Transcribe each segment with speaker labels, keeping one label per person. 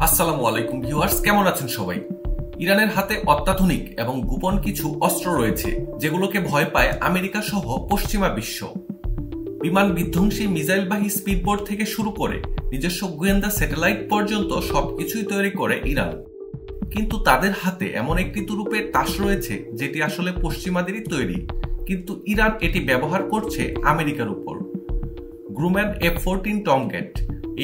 Speaker 1: আসসালামু আলাইকুম ভিউয়ার্স, কেমন আছেন সবাই? ইরানের হাতে অত্যাধুনিক এবং গোপন কিছু অস্ত্র রয়েছে যেগুলোকে ভয় পায় আমেরিকা সহ পশ্চিমা বিশ্ব। বিমান বিধ্বংসী মিসাইলবাহী স্পিডবোট থেকে শুরু করে নিজস্ব গোয়েন্দা স্যাটেলাইট পর্যন্ত সবকিছুই তৈরি করে ইরান। কিন্তু তাদের হাতে এমন একটি তুরুপের তাস রয়েছে যেটি আসলে পশ্চিমাদেরই তৈরি, কিন্তু ইরান এটি ব্যবহার করছে আমেরিকার উপর। গ্রুম্যান F-14 টমক্যাট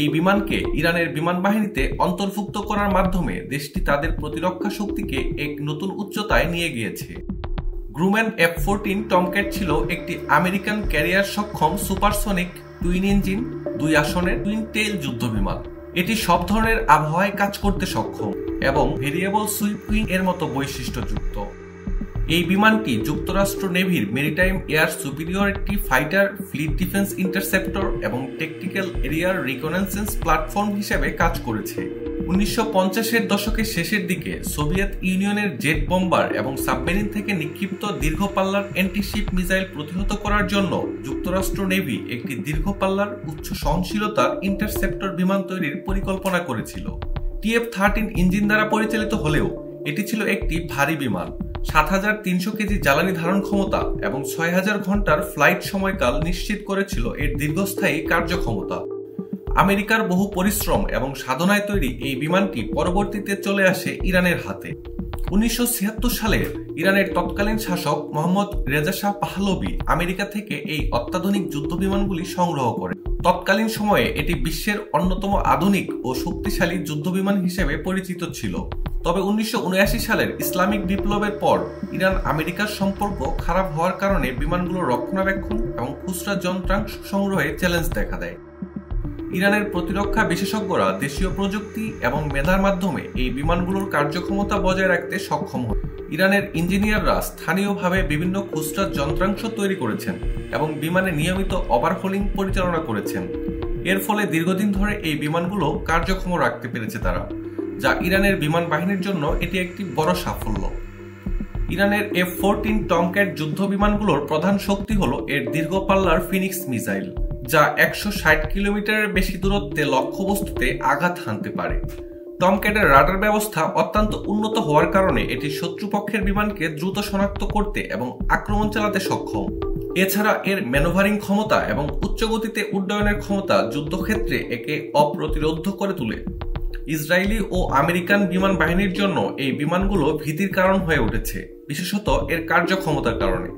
Speaker 1: এই বিমানকে ইরানের বিমান বাহিনীতে অন্তর্ভুক্ত করার মাধ্যমে দেশটি তাদের প্রতিরক্ষা শক্তিকে এক নতুন উচ্চতায় নিয়ে গিয়েছে। গ্রুম্যান F-14 টমক্যাট ছিল একটি আমেরিকান ক্যারিয়ার সক্ষম সুপারসনিক টুইন ইঞ্জিন 2 আসনের টুইন টেইল যুদ্ধ বিমান। এটি সব ধরনের আবহাওয়ায় কাজ করতে সক্ষম এবং ভেরিয়েবল সুইপ উইং এর মতো বৈশিষ্ট্যযুক্ত। এই বিমানটি যুক্তরাষ্ট্র নেভির maritime air superiority fighter, fleet defence interceptor এবং টেকটিক্যাল এরিয়ার রিকনেসেন্স প্ল্যাটফর্ম হিসেবে কাজ করেছে। 1950-এর দশকের শেষের দিকে সোভিয়েত ইউনিয়নের জেট বম্বার এবং সাবমেরিন থেকে নিক্ষিপ্ত দীর্ঘপাল্লার অ্যান্টিশিপ মিসাইল প্রতিহত করার জন্য যুক্তরাষ্ট্র নেভি একটি দীর্ঘপাল্লার উচ্চ সহনশীলতার ইন্টারসেপ্টর বিমান তৈরির পরিকল্পনা করেছিল। TF-13 ইঞ্জিন দ্বারা পরিচালিত হলেও এটি ছিল একটি ভারী বিমান। 7,300 কেজি জ্বালানি ধারণ ক্ষমতা এবং 6,000 ঘন্টার ফ্লাইট সময়কাল নিশ্চিত করেছিল এর দীর্ঘস্থায়ী কার্যক্ষমতা। আমেরিকার বহু পরিশ্রম এবং সাধনায় তৈরি এই বিমানটি পরবর্তীতে চলে আসে ইরানের হাতে। 1976 সালে ইরানের তৎকালীন শাসক মোহাম্মদ রেজা শাহ পাহলভি আমেরিকা থেকে এই অত্যাধুনিক যুদ্ধ বিমানগুলি সংগ্রহ করেন। তৎকালীন সময়ে এটি বিশ্বের অন্যতম আধুনিক ও শক্তিশালী যুদ্ধবিমান হিসেবে পরিচিত ছিল। তবে 1979 সালের ইসলামিক বিপ্লবের পর ইরান আমেরিকার সম্পর্ক খারাপ হওয়ার কারণে বিমানগুলোর রক্ষণাবেক্ষণ এবং খুচরা যন্ত্রাংশ সংগ্রহে চ্যালেঞ্জ দেখা দেয়। ইরানের প্রতিরক্ষা বিশেষজ্ঞরা দেশীয় প্রযুক্তি এবং মেধার মাধ্যমে এই বিমানগুলোর কার্যক্ষমতা বজায় রাখতে সক্ষম হয়। ইরানের ইঞ্জিনিয়াররা স্থানীয়ভাবে বিভিন্ন খুচরা যন্ত্রাংশ তৈরি করেছেন এবং বিমানে নিয়মিত ওভারহোলিং পরিচালনা করেছেন। এর ফলে দীর্ঘদিন ধরে এই বিমানগুলো কার্যক্ষম রাখতে পেরেছে তারা, যা ইরানের বিমান বাহিনীর জন্য এটি একটি বড় সাফল্য। ইরানের F-14 টমক্যাট যুদ্ধ বিমানগুলোর প্রধান শক্তি হল এর দীর্ঘপাল্লার ফিনিক্স মিসাইল, যা 160 কিলোমিটারের বেশি দূরত্বে লক্ষ্যবস্তুতে আঘাত হানতে পারে। টমক্যাটের রাডার ব্যবস্থা অত্যন্ত উন্নত হওয়ার কারণে এটি শত্রুপক্ষের বিমানকে দ্রুত শনাক্ত করতে এবং আক্রমণ চালাতে সক্ষম। এছাড়া এর ম্যানোভারিং ক্ষমতা এবং উচ্চ গতিতে উড্ডয়নের ক্ষমতা যুদ্ধক্ষেত্রে একে অপ্রতিরোধ্য করে তোলে। ইসরায়েলি ও আমেরিকান বিমান বাহিনীর জন্য এই বিমানগুলো ভীতির কারণ হয়ে উঠেছে, বিশেষত এর কার্যক্ষমতার কারণে।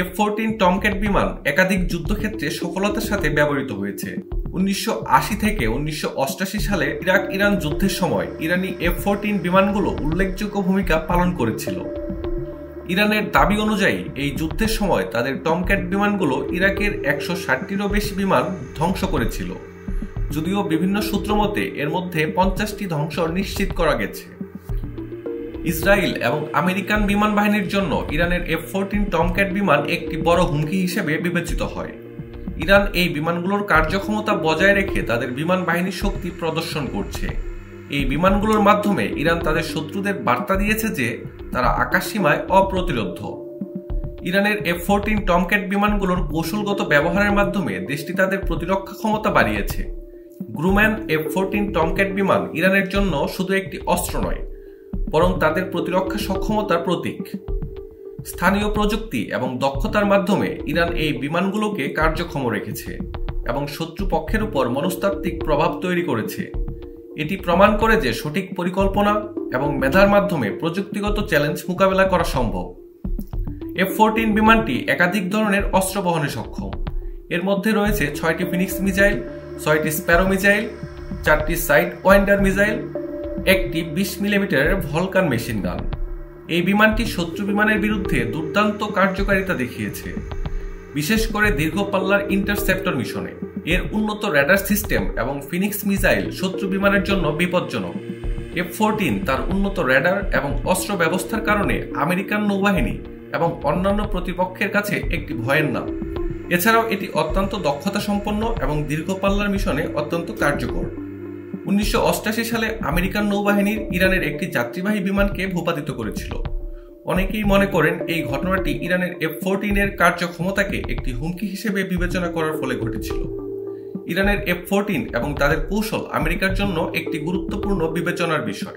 Speaker 1: F-14 টমক্যাট বিমান একাধিক যুদ্ধক্ষেত্রে সফলতার সাথে ব্যবহৃত হয়েছে। 1980 থেকে 1988 সালে ইরাক-ইরান যুদ্ধের সময় ইরানি F-14 বিমানগুলো উল্লেখযোগ্য ভূমিকা পালন করেছিল। ইরানের দাবি অনুযায়ী এই যুদ্ধের সময় তাদের টমক্যাট বিমানগুলো ইরাকের 160টিরও বেশি বিমান ধ্বংস করেছিল, যদিও বিভিন্ন সূত্র মতে এর মধ্যে 50টি ধ্বংস নিশ্চিত করা গেছে। ইসরায়েল এবং আমেরিকান বিমান বাহিনীর জন্য ইরানের F-14 টমক্যাট বিমান একটি বড় হুমকি হিসেবে বিবেচিত হয়। ইরান এই বিমানগুলোর কার্যক্ষমতা বজায় রেখে তাদের বিমান বাহিনীর শক্তি প্রদর্শন করছে। এই বিমানগুলোর মাধ্যমে ইরান তাদের শত্রুদের বার্তা দিয়েছে যে তারা আকাশসীমায় অপ্রতিরোধ্য। ইরানের F-14 টমক্যাট বিমানগুলোর কৌশলগত ব্যবহারের মাধ্যমে দেশটি তাদের প্রতিরক্ষা ক্ষমতা বাড়িয়েছে। গ্রুম্যান F-14 টমক্যাট বিমান ইরানের জন্য শুধু একটি অস্ত্র নয়, বরং তাদের প্রতিরক্ষা সক্ষমতার প্রতীক। স্থানীয় প্রযুক্তি এবং দক্ষতার মাধ্যমে ইরান এই বিমানগুলোকে কার্যক্ষম রেখেছে এবং শত্রুপক্ষের উপর মনস্তাত্ত্বিক প্রভাব তৈরি করেছে। এটি প্রমাণ করে যে সঠিক পরিকল্পনা এবং মেধার মাধ্যমে প্রযুক্তিগত চ্যালেঞ্জ মোকাবেলা করা সম্ভব। F-14 বিমানটি একাধিক ধরনের অস্ত্র বহনে সক্ষম। এর মধ্যে রয়েছে 6টি ফিনিক্স মিসাইল, 6টি স্প্যারো মিসাইল, 4টি সাইড ওয়াইন্ডার মিসাইল, একটি 20 মিলিমিটারের ভলকান মেশিন গান। এই বিমানটি শত্রু বিমানের বিরুদ্ধে দুর্দান্ত কার্যকারিতা দেখিয়েছে, বিশেষ করে দীর্ঘপাল্লার ইন্টারসেপ্টর মিশনে। এর উন্নত র্যাডার সিস্টেম এবং ফিনিক্স মিসাইল শত্রু বিমানের জন্য বিপজ্জনক। F-14 তার উন্নত র্যাডার এবং অস্ত্র ব্যবস্থার কারণে আমেরিকান নৌবাহিনী এবং অন্যান্য প্রতিপক্ষের কাছে একটি ভয়ের নাম। এছাড়াও এটি অত্যন্ত দক্ষতা সম্পন্ন এবং দীর্ঘপাল্লার মিশনে অত্যন্ত কার্যকর। 1988 সালে আমেরিকান নৌবাহিনীর ইরানের একটি যাত্রীবাহী বিমানকে ভূপাতিত করেছিল। অনেকেই মনে করেন এই ঘটনাটি ইরানের F-14 এর কার্যক্ষমতাকে একটি হুমকি হিসেবে বিবেচনা করার ফলে ঘটেছিল। ইরানের F-14 এবং তাদের কৌশল আমেরিকার জন্য একটি গুরুত্বপূর্ণ বিবেচনার বিষয়।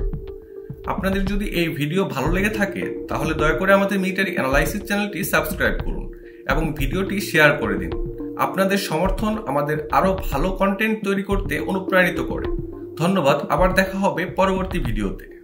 Speaker 1: আপনাদের যদি এই ভিডিও ভালো লেগে থাকে তাহলে দয়া করে আমাদের মিলিটারি অ্যানালাইসিস চ্যানেলটি সাবস্ক্রাইব করুন এবং ভিডিওটি শেয়ার করে দিন। আপনাদের সমর্থন আমাদের আরও ভালো কন্টেন্ট তৈরি করতে অনুপ্রাণিত করে। ধন্যবাদ, আবার দেখা হবে পরবর্তী ভিডিওতে।